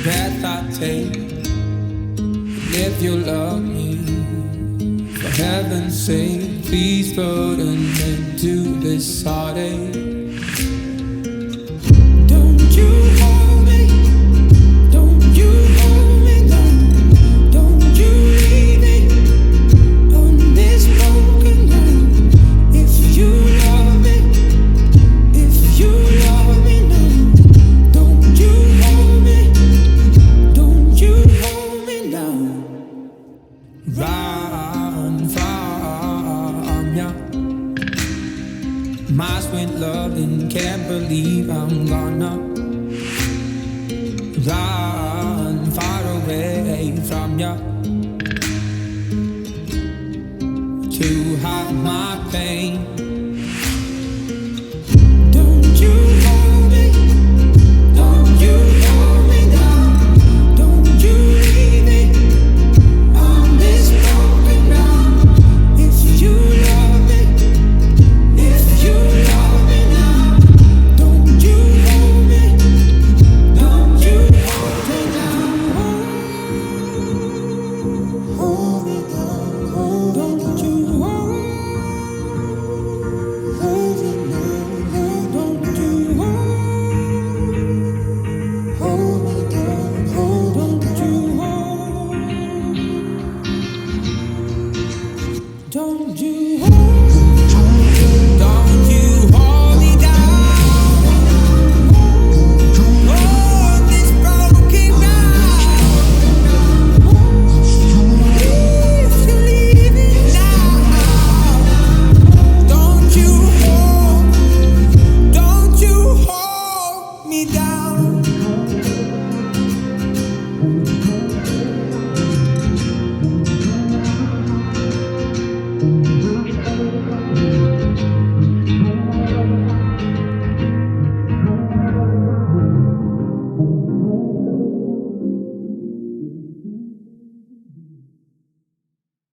breath I take. And if you love me, for heaven's sake, please put an end to this heartache. Don't you hold me, don't you hold me down, don't you leave me on this broken ground. If you love me, if you love me now, don't you hold me, don't you hold me now. Run from ya, my sweet loving, can't believe I'm gonna run far away from ya.